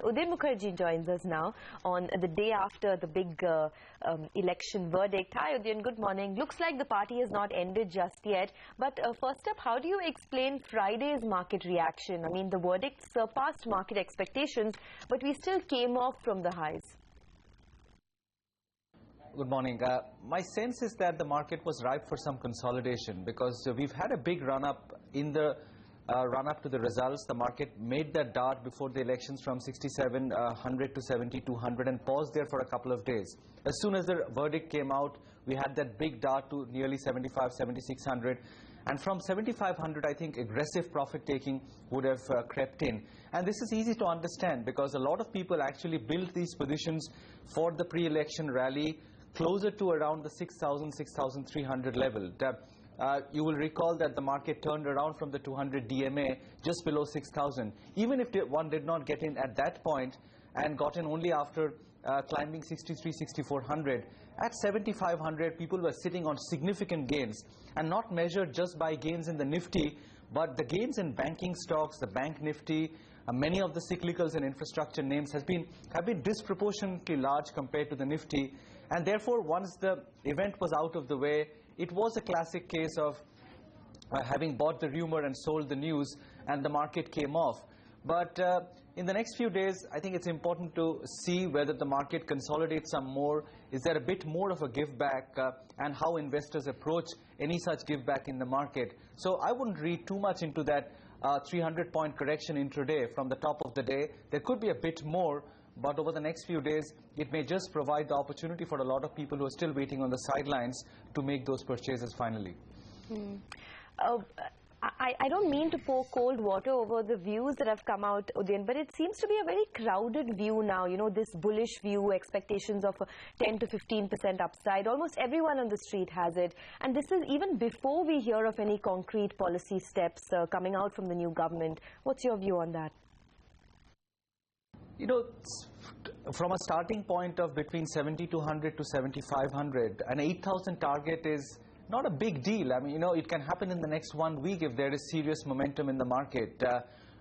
Uday Mukherjee joins us now on the day after the big election verdict. Hi Uday, good morning. Looks like the party has not ended just yet. But first up, how do you explain Friday's market reaction? I mean, the verdict surpassed market expectations, but we still came off from the highs. Good morning. My sense is that the market was ripe for some consolidation because we've had a big run-up in the run-up to the results. The market made that dart before the elections from 6700 to 7200 and paused there for a couple of days. As soon as the verdict came out, we had that big dart to nearly 7600. And from 7500, I think aggressive profit-taking would have crept in. And this is easy to understand because a lot of people actually built these positions for the pre-election rally closer to around the 6,000, 6,300 level. You will recall that the market turned around from the 200 DMA just below 6,000. Even if one did not get in at that point and got in only after climbing 63, 6,400, at 7,500 people were sitting on significant gains, and not measured just by gains in the Nifty, but the gains in banking stocks, the bank Nifty, many of the cyclicals and infrastructure names have been disproportionately large compared to the Nifty. And therefore, once the event was out of the way, it was a classic case of having bought the rumor and sold the news, and the market came off. But in the next few days, I think it's important to see whether the market consolidates some more. Is there a bit more of a give back, and how investors approach any such give back in the market? So I wouldn't read too much into that 300-point correction intraday from the top of the day. There could be a bit more, but over the next few days, it may just provide the opportunity for a lot of people who are still waiting on the sidelines to make those purchases finally. I don't mean to pour cold water over the views that have come out, Udayan, but it seems to be a very crowded view now. You know, this bullish view, expectations of a 10 to 15% upside. Almost everyone on the street has it. And this is even before we hear of any concrete policy steps coming out from the new government. What's your view on that? You know, from a starting point of between 7,200 to 7,500, an 8,000 target is not a big deal. I mean, you know, it can happen in the next 1 week if there is serious momentum in the market.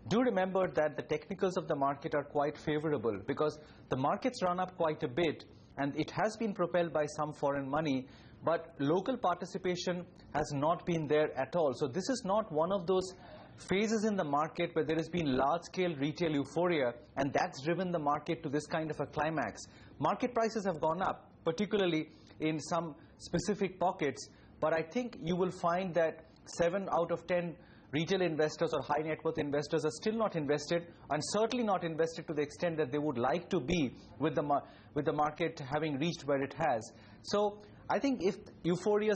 Do remember that the technicals of the market are quite favorable because the market's run up quite a bit and it has been propelled by some foreign money, but local participation has not been there at all. So this is not one of those phases in the market where there has been large-scale retail euphoria, and that's driven the market to this kind of a climax. Market prices have gone up, particularly in some specific pockets, but I think you will find that 7 out of 10 retail investors or high net worth investors are still not invested, and certainly not invested to the extent that they would like to be with the market having reached where it has. So I think if euphoria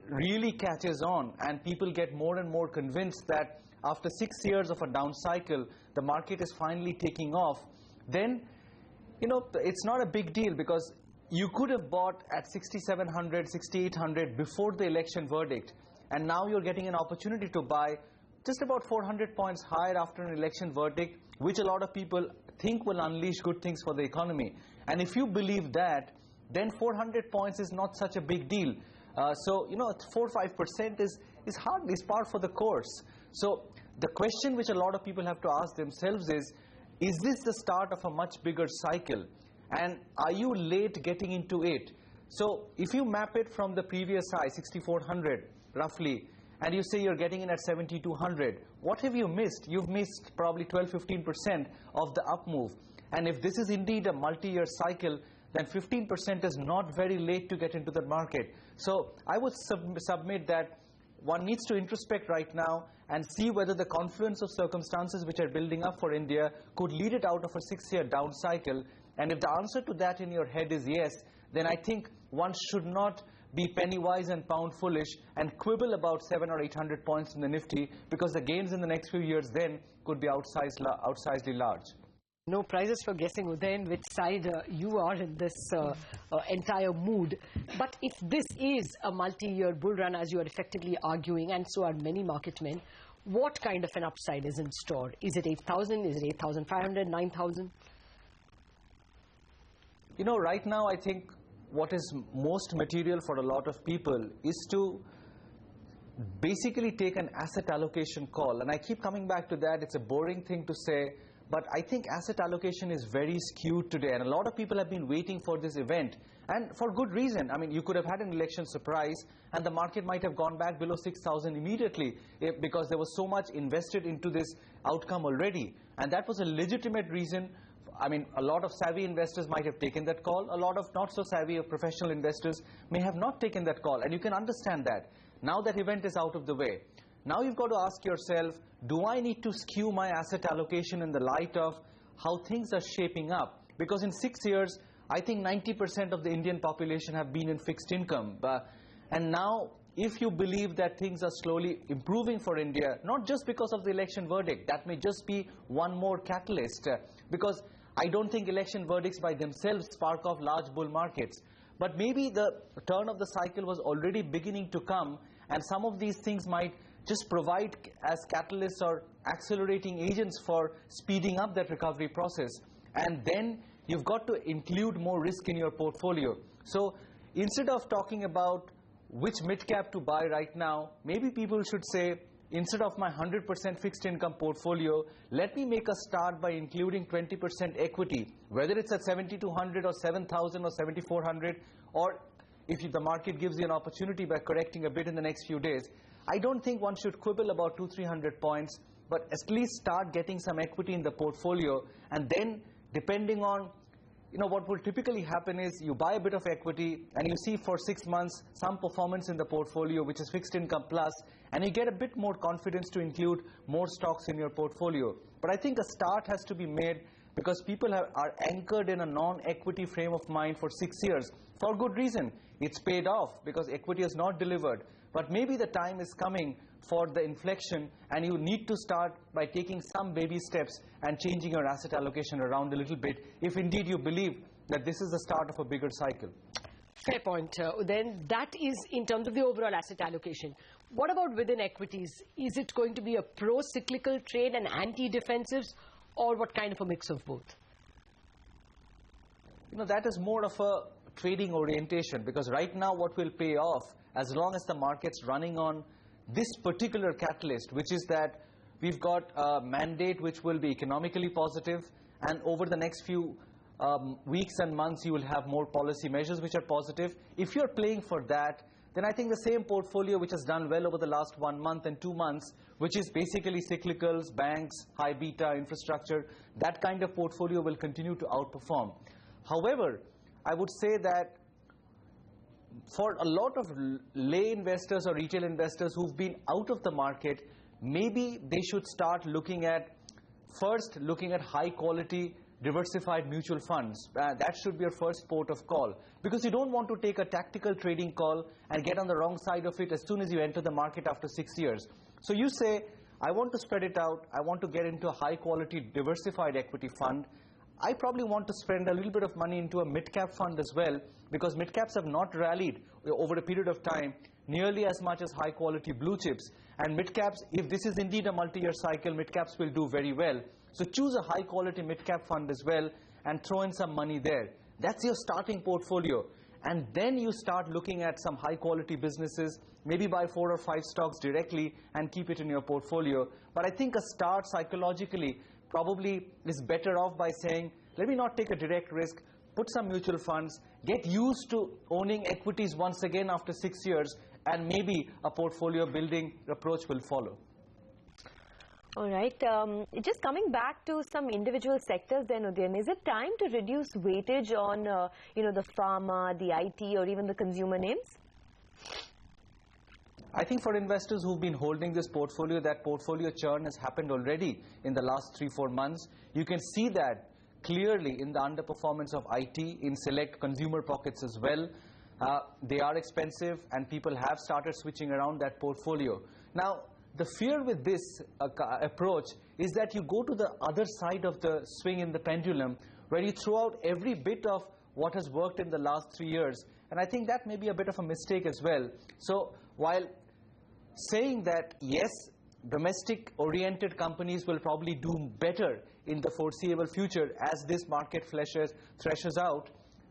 really catches on and people get more and more convinced that after 6 years of a down cycle, the market is finally taking off, then, you know, it's not a big deal because you could have bought at 6,700, 6,800 before the election verdict, and now you're getting an opportunity to buy just about 400 points higher after an election verdict, which a lot of people think will unleash good things for the economy. And if you believe that, then 400 points is not such a big deal. So, you know, 4 or 5% is hardly par for the course. So the question which a lot of people have to ask themselves is this the start of a much bigger cycle? And are you late getting into it? So if you map it from the previous high, 6,400 roughly, and you say you're getting in at 7,200, what have you missed? You've missed probably 12-15% of the up move. And if this is indeed a multi-year cycle, then 15% is not very late to get into the market. So I would submit that one needs to introspect right now and see whether the confluence of circumstances which are building up for India could lead it out of a 6-year down cycle. And if the answer to that in your head is yes, then I think one should not be penny wise and pound foolish and quibble about 700 or 800 points in the Nifty, because the gains in the next few years then could be outsizedly large. No prizes for guessing, Udayan, which side you are in this entire mood. But if this is a multi-year bull run, as you are effectively arguing, and so are many market men, what kind of an upside is in store? Is it 8,000? Is it 8,500, 9,000? You know, right now I think what is most material for a lot of people is to basically take an asset allocation call. And I keep coming back to that. It's a boring thing to say, But I think asset allocation is very skewed today, and a lot of people have been waiting for this event, and for good reason. I mean, you could have had an election surprise, and the market might have gone back below 6,000 immediately because there was so much invested into this outcome already. And that was a legitimate reason. I mean, a lot of savvy investors might have taken that call. A lot of not so savvy or professional investors may have not taken that call, and you can understand that. Now that event is out of the way. Now you've got to ask yourself, do I need to skew my asset allocation in the light of how things are shaping up? Because in 6 years, I think 90% of the Indian population have been in fixed income. And now, if you believe that things are slowly improving for India, not just because of the election verdict, that may just be one more catalyst. Because I don't think election verdicts by themselves spark off large bull markets. But maybe the turn of the cycle was already beginning to come, and some of these things might just provide as catalysts or accelerating agents for speeding up that recovery process. And then you've got to include more risk in your portfolio. So instead of talking about which mid-cap to buy right now, maybe people should say, instead of my 100% fixed income portfolio, let me make a start by including 20% equity, whether it's at 7,200 or 7,000 or 7,400, or if the market gives you an opportunity by correcting a bit in the next few days. I don't think one should quibble about 200-300 points, but at least start getting some equity in the portfolio, and then depending on, what will typically happen is you buy a bit of equity and you see for 6 months some performance in the portfolio which is fixed income plus, and you get a bit more confidence to include more stocks in your portfolio. But I think a start has to be made because people are anchored in a non-equity frame of mind for 6 years. For good reason. It's paid off because equity has not delivered. But maybe the time is coming for the inflection, and you need to start by taking some baby steps and changing your asset allocation around a little bit, if indeed you believe that this is the start of a bigger cycle. Fair point. Then that is in terms of the overall asset allocation. What about within equities? Is it going to be a pro-cyclical trade and anti-defensives, or what kind of a mix of both? That is more of a trading orientation, because right now what will pay off, as long as the market's running on this particular catalyst, which is that we've got a mandate which will be economically positive, and over the next few weeks and months you will have more policy measures which are positive. If you're playing for that, then I think the same portfolio which has done well over the last 1 month and 2 months, which is basically cyclicals, banks, high beta, infrastructure, that kind of portfolio will continue to outperform. However, I would say that for a lot of lay investors or retail investors who've been out of the market, maybe they should start looking at high quality diversified mutual funds. That should be your first port of call, because you don't want to take a tactical trading call and get on the wrong side of it as soon as you enter the market after 6 years. So you say, I want to spread it out, I want to get into a high quality diversified equity fund. I probably want to spend a little bit of money into a mid-cap fund as well, because mid-caps have not rallied over a period of time nearly as much as high-quality blue chips. And mid-caps, if this is indeed a multi-year cycle, mid-caps will do very well. So choose a high-quality mid-cap fund as well and throw in some money there. That's your starting portfolio. And then you start looking at some high-quality businesses, maybe buy 4 or 5 stocks directly and keep it in your portfolio. But I think a start psychologically probably is better off by saying, let me not take a direct risk, put some mutual funds, get used to owning equities once again after 6 years, and maybe a portfolio building approach will follow. All right. Just coming back to some individual sectors then, Udayan, is it time to reduce weightage on, the pharma, the IT, or even the consumer names? I think for investors who've been holding this portfolio, that portfolio churn has happened already in the last 3-4 months. You can see that clearly in the underperformance of IT in select consumer pockets as well. They are expensive, and people have started switching around that portfolio. Now, the fear with this approach is that you go to the other side of the swing in the pendulum, where you throw out every bit of what has worked in the last 3 years. And I think that may be a bit of a mistake as well. So while saying that, yes, domestic-oriented companies will probably do better in the foreseeable future as this market threshes out,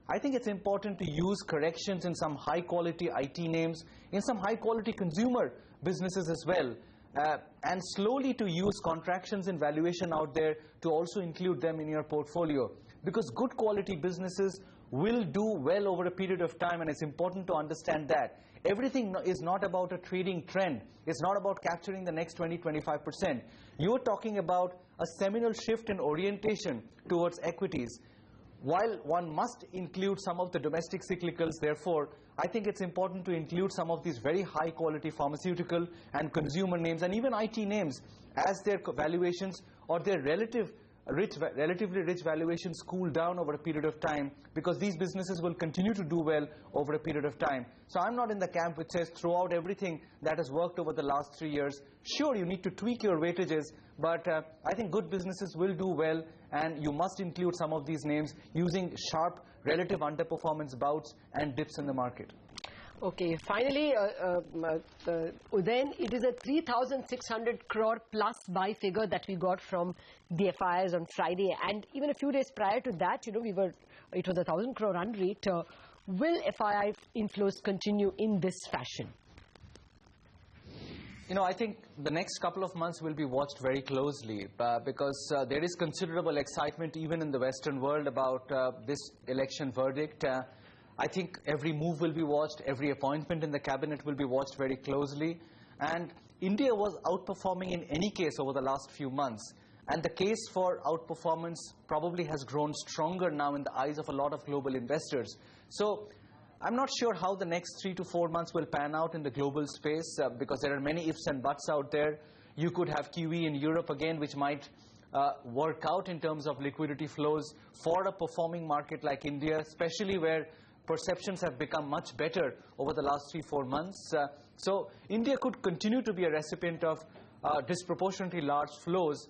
I think it's important to use corrections in some high-quality IT names, in some high-quality consumer businesses as well. and slowly to use contractions in valuation out there to also include them in your portfolio. Because good quality businesses will do well over a period of time, and it's important to understand that. Everything is not about a trading trend. It's not about capturing the next 20-25%. You're talking about a seminal shift in orientation towards equities. While one must include some of the domestic cyclicals, therefore, I think it's important to include some of these very high quality pharmaceutical and consumer names and even IT names as their valuations or their relatively rich valuations cool down over a period of time, because these businesses will continue to do well over a period of time. So I'm not in the camp which says throw out everything that has worked over the last 3 years. Sure, you need to tweak your weightages, but I think good businesses will do well, and you must include some of these names using sharp relative underperformance bouts and dips in the market. Okay, finally, Udayan, it is a 3,600 crore plus buy figure that we got from the FIIs on Friday, and even a few days prior to that, it was a 1,000 crore run rate. Will FII inflows continue in this fashion? I think the next couple of months will be watched very closely because there is considerable excitement even in the Western world about this election verdict. I think every move will be watched, every appointment in the cabinet will be watched very closely. And India was outperforming in any case over the last few months. And the case for outperformance probably has grown stronger now in the eyes of a lot of global investors. So I'm not sure how the next 3 to 4 months will pan out in the global space because there are many ifs and buts out there. You could have QE in Europe again, which might work out in terms of liquidity flows for a performing market like India, especially where perceptions have become much better over the last 3-4 months. So India could continue to be a recipient of disproportionately large flows